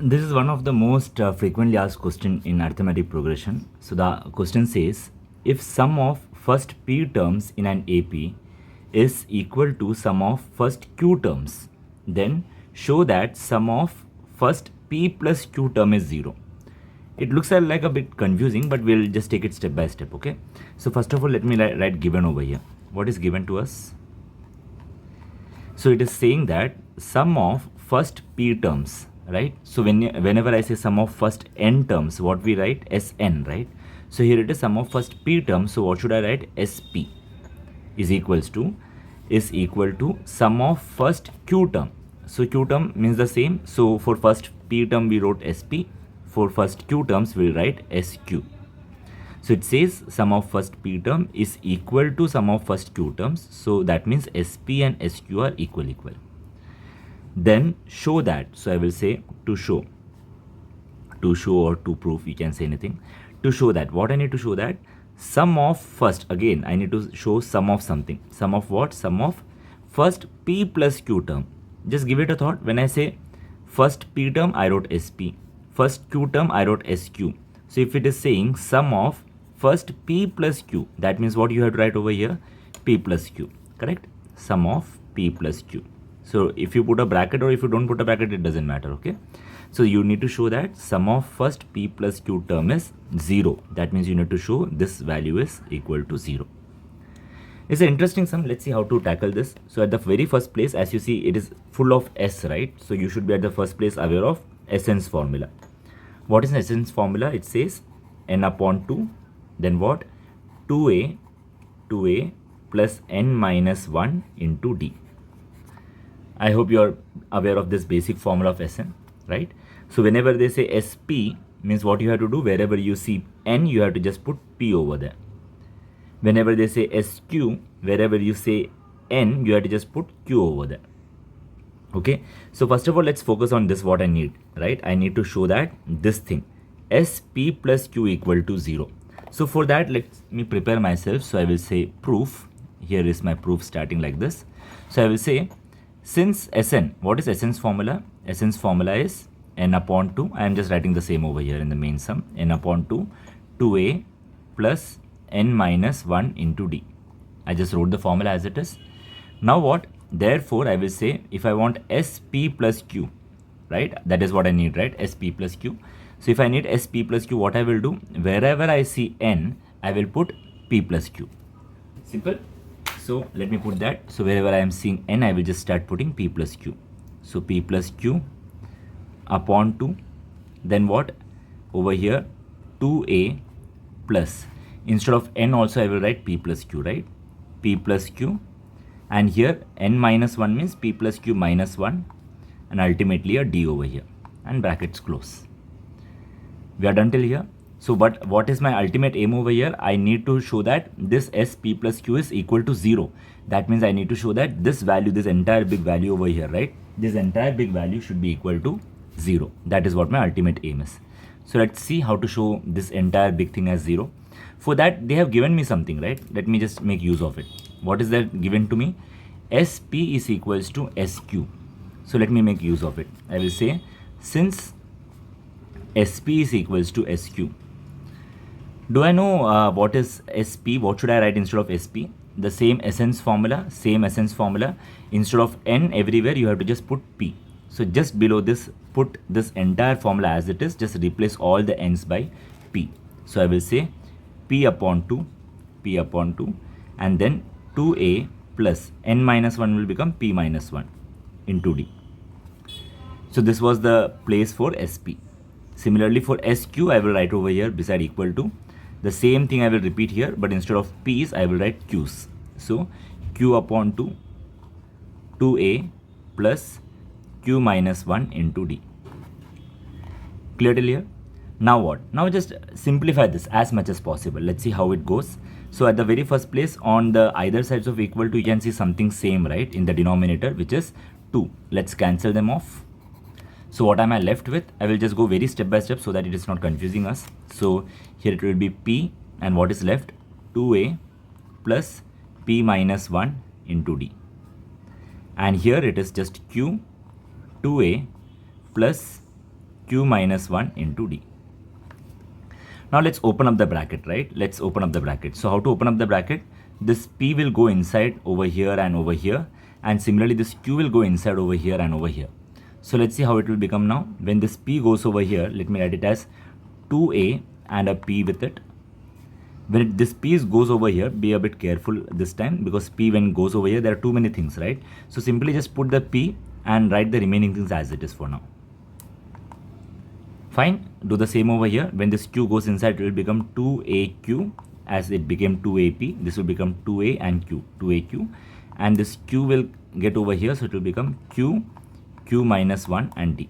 This is one of the most frequently asked question in arithmetic progression. So the question says, if sum of first p terms in an AP is equal to sum of first q terms, then show that sum of first p plus q term is 0. It looks like a bit confusing, but we'll just take it step by step, okay? So first of all, let me write given over here. What is given to us? So it is saying that sum of first p terms, right? So whenever I say sum of first n terms, what we write? Sn, right? So here it is sum of first p terms. So what should I write? Sp is equal to sum of first q term. So q term means the same. So for first p term we wrote sp. For first q terms we'll write sq. So it says sum of first p term is equal to sum of first q terms. So that means sp and sq are equal. Then show that. So I will say to show or to prove, you can say anything. To show that, what I need to show that sum of first, again I need to show sum of something. Sum of what? Sum of first p plus q term. Just give it a thought. When I say first p term, I wrote sp. First q term, I wrote sq. So if it is saying sum of first p plus q, that means what you have to write over here? P plus q, correct? Sum of p plus q. So if you put a bracket or if you don't put a bracket, it doesn't matter, okay? So you need to show that sum of first p plus q term is 0. That means you need to show this value is equal to 0. It's an interesting sum. Let's see how to tackle this. So at the very first place, as you see, it is full of s, right? So you should be at the first place aware of Sn's formula. What is Sn's formula? It says n upon 2, then what? 2a plus n minus 1 into d. I hope you are aware of this basic formula of Sn, right? So whenever they say Sp, means what you have to do, wherever you see n, you have to just put p over there. Whenever they say Sq, wherever you say n, you have to just put q over there. Okay, so first of all, let's focus on this, what I need, right? I need to show that this thing, Sp plus q equal to 0. So for that, let me prepare myself. So I will say proof. Here is my proof starting like this. So I will say, since Sn, what is Sn's formula? Sn's formula is n upon 2. I am just writing the same over here in the main sum. N upon 2, 2a plus n minus 1 into d. I just wrote the formula as it is. Now what? Therefore, I will say if I want Sp plus q, right? That is what I need, right? Sp plus q. So if I need Sp plus q, what I will do? Wherever I see n, I will put p plus q. Simple. So let me put that. So wherever I am seeing n, I will just start putting p plus q. So p plus q upon 2. Then what? Over here, 2a plus. Instead of n also I will write p plus q, right? P plus q. And here n minus 1 means p plus q minus 1. And ultimately a d over here. And brackets close. We are done till here. So but what is my ultimate aim over here? I need to show that this Sp plus q is equal to 0. That means I need to show that this value, this entire big value over here, right? This entire big value should be equal to 0. That is what my ultimate aim is. So let's see how to show this entire big thing as 0. For that, they have given me something, right? Let me just make use of it. What is that given to me? Sp is equals to Sq. So let me make use of it. I will say, since Sp is equals to Sq, do I know what is Sp? What should I write instead of Sp? The same Sn's formula, Instead of n everywhere, you have to just put p. So just below this, put this entire formula as it is. Just replace all the n's by p. So I will say p upon 2, and then 2a plus n minus 1 will become p minus 1 into d. So this was the place for Sp. Similarly for Sq, I will write over here beside equal to. The same thing I will repeat here, but instead of p's, I will write q's. So q upon 2, 2a plus q minus 1 into d. Clear till here? Now what? Now just simplify this as much as possible. Let's see how it goes. So at the very first place, on the either sides of equal to, you can see something same, right? In the denominator, which is 2. Let's cancel them off. So what am I left with? I will just go very step by step so that it is not confusing us. So here it will be p, and what is left? 2a plus p minus 1 into d. And here it is just q, 2a plus q minus 1 into d. Now let's open up the bracket, right? Let's open up the bracket. So how to open up the bracket? This p will go inside over here and over here, and similarly this q will go inside over here and over here. So let's see how it will become now. When this p goes over here, let me write it as 2a and a p with it. When this p goes over here, be a bit careful this time, because p when goes over here, there are too many things, right? So simply just put the p and write the remaining things as it is for now. Fine, do the same over here. When this q goes inside, it will become 2aq, as it became 2ap. This will become 2a and q, 2aq. And this q will get over here, so it will become q minus 1 and d.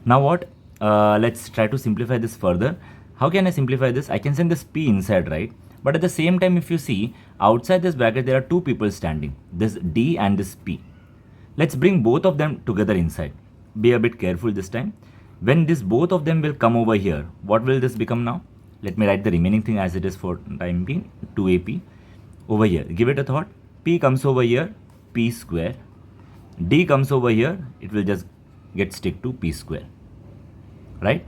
Now what? Let's try to simplify this further. How can I simplify this? I can send this p inside, right? But at the same time, if you see, outside this bracket, there are two people standing, this d and this p. Let's bring both of them together inside. Be a bit careful this time. When this both of them will come over here, what will this become now? Let me write the remaining thing as it is for time being, 2ap. Over here, give it a thought. P comes over here, p square. D comes over here, it will just get stick to p square. Right?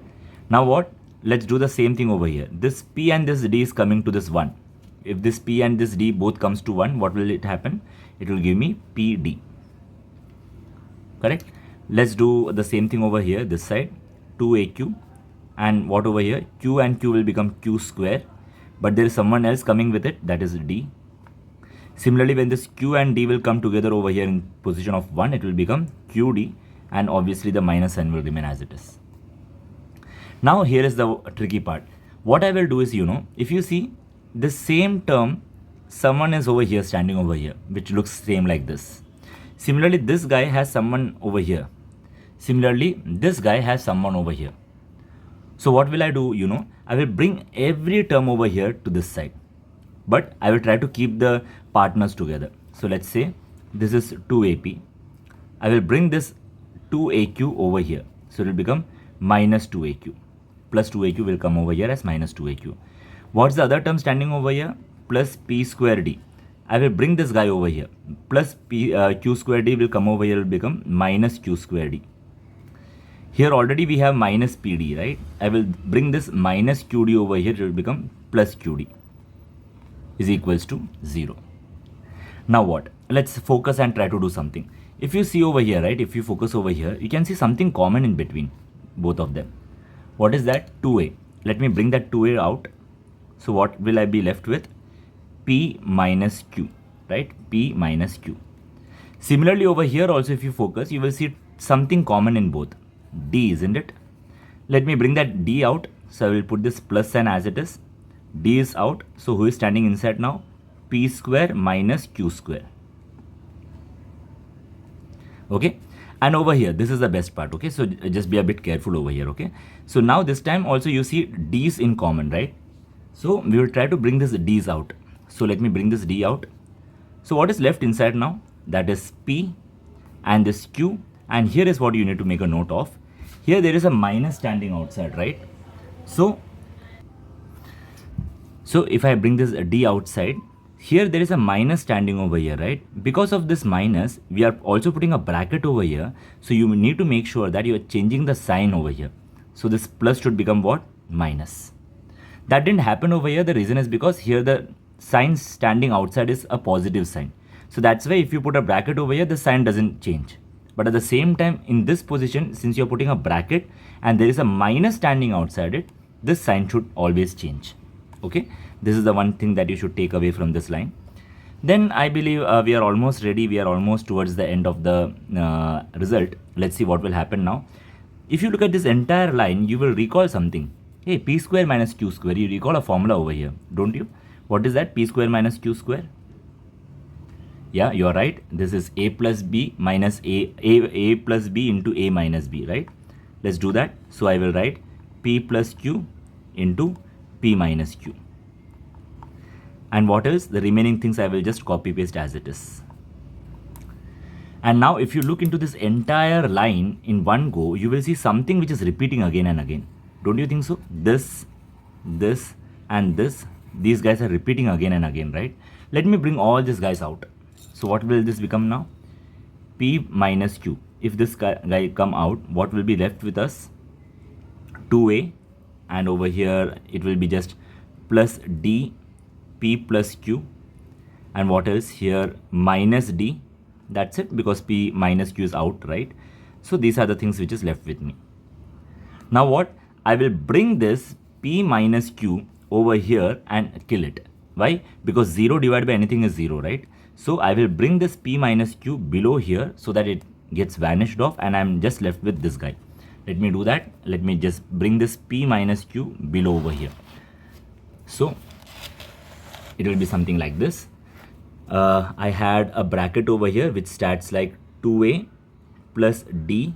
Now what? Let's do the same thing over here. This p and this d is coming to this 1. If this p and this d both comes to 1, what will it happen? It will give me pd. Correct? Let's do the same thing over here, this side, 2aq. And what over here? Q and q will become q square. But there is someone else coming with it, that is d. Similarly, when this q and d will come together over here in position of 1, it will become qd. And obviously the minus sign will remain as it is. Now here is the tricky part. What I will do is, if you see the same term, someone is over here standing over here, which looks same like this. Similarly, this guy has someone over here. Similarly, this guy has someone over here. So what will I do? I will bring every term over here to this side. But I will try to keep the partners together. So let's say this is 2ap. I will bring this 2aq over here. So it will become minus 2aq. Plus 2aq will come over here as minus 2aq. What's the other term standing over here? Plus p square d. I will bring this guy over here. Plus q square d will come over here, will become minus q square d. Here already we have minus pd, right? I will bring this minus qd over here, it will become plus qd is equals to 0. Now what? Let's focus and try to do something. If you see over here, right? If you focus over here, you can see something common in between both of them. What is that? 2a. Let me bring that 2a out. So what will I be left with? P minus q, right? P minus q. Similarly over here also, if you focus, you will see something common in both. D, isn't it? Let me bring that d out. So I will put this plus sign as it is. D is out. So who is standing inside now? P square minus q square. Okay. And over here, this is the best part, okay? So just be a bit careful over here, okay? So now this time also you see d's in common, right? So we will try to bring this d's out. So let me bring this d out. So what is left inside now? That is p and this q. And here is what you need to make a note of. Here there is a minus standing outside, right? So if I bring this d outside, here there is a minus standing over here, right? Because of this minus, we are also putting a bracket over here. So you need to make sure that you are changing the sign over here. So this plus should become what? Minus. That didn't happen over here. The reason is because here the sign standing outside is a positive sign. So that's why if you put a bracket over here, the sign doesn't change. But at the same time, in this position, since you're putting a bracket and there is a minus standing outside it, this sign should always change. Okay, this is the one thing that you should take away from this line. Then I believe we are almost ready. We are almost towards the end of the result. Let's see what will happen now. If you look at this entire line, you will recall something. Hey, p square minus q square. You recall a formula over here, don't you? What is that? P square minus q square. Yeah, you are right. This is a plus b minus a plus b into a minus b, right? Let's do that. So I will write p plus q into p minus q. And what else? The remaining things I will just copy paste as it is. And now if you look into this entire line in one go, you will see something which is repeating again and again. Don't you think so? This, and this. These guys are repeating again and again, right? Let me bring all these guys out. So what will this become now? P minus q. if this guy come out, what will be left with us? 2a, and over here it will be just plus d p plus q, and what else here? Minus d. That's it, because p minus q is out, right? So these are the things which is left with me. Now what? I will bring this p minus q over here and kill it. Why? Because 0 divided by anything is 0, right? So I will bring this p minus q below here so that it gets vanished off, and I'm just left with this guy. Let me do that. Let me just bring this p minus q below over here. So it will be something like this. I had a bracket over here which starts like 2a plus d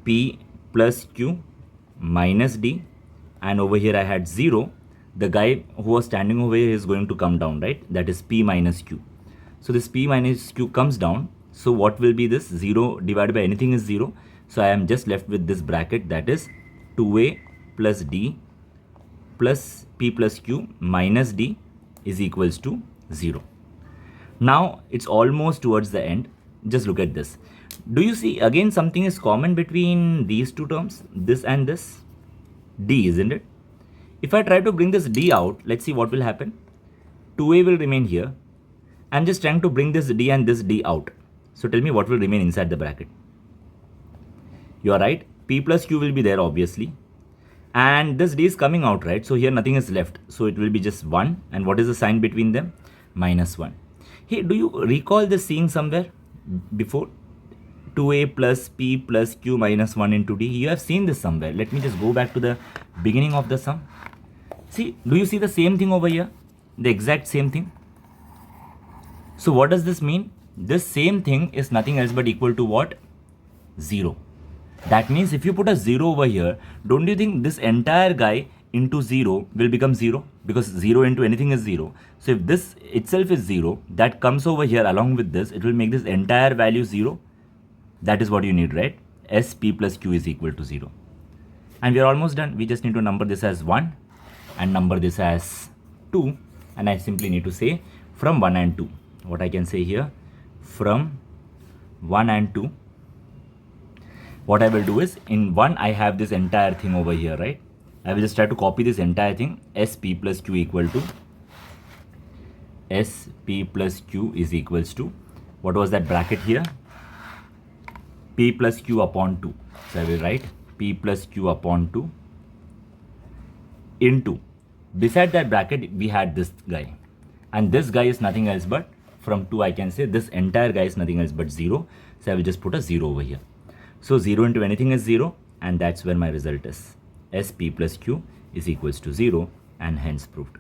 p plus q minus d, and over here I had 0. The guy who was standing over here is going to come down, right? That is p minus q. So this p minus q comes down. So what will be this? 0 divided by anything is 0. So I am just left with this bracket, that is 2a plus d plus p plus q minus d is equals to 0. Now it's almost towards the end. Just look at this. Do you see again something is common between these two terms, this and this? D, isn't it? If I try to bring this d out, let's see what will happen. 2a will remain here. I'm just trying to bring this d and this d out. So tell me what will remain inside the bracket. You are right, p plus q will be there obviously. And this d is coming out, right? So here nothing is left. So it will be just 1. And what is the sign between them? Minus 1. Hey, do you recall this seeing somewhere before? 2a plus p plus q minus 1 into d. You have seen this somewhere. Let me just go back to the beginning of the sum. See, do you see the same thing over here? The exact same thing. So what does this mean? This same thing is nothing else but equal to what? 0. That means if you put a 0 over here, don't you think this entire guy into 0 will become 0? Because 0 into anything is 0. So if this itself is 0, that comes over here along with this, it will make this entire value 0. That is what you need, right? S p plus q is equal to 0. And we are almost done. We just need to number this as 1 and number this as 2. And I simply need to say from 1 and 2. What I can say here, from 1 and 2. What I will do is, in 1 I have this entire thing over here, right? I will just try to copy this entire thing. S p plus q equal to S p plus q is equals to, what was that bracket here? P plus q upon 2. So I will write p plus q upon 2 into, beside that bracket we had this guy, and this guy is nothing else but, from 2 I can say this entire guy is nothing else but 0. So I will just put a 0 over here. So 0 into anything is 0, and that's where my result is. S p plus q is equals to 0, and hence proved.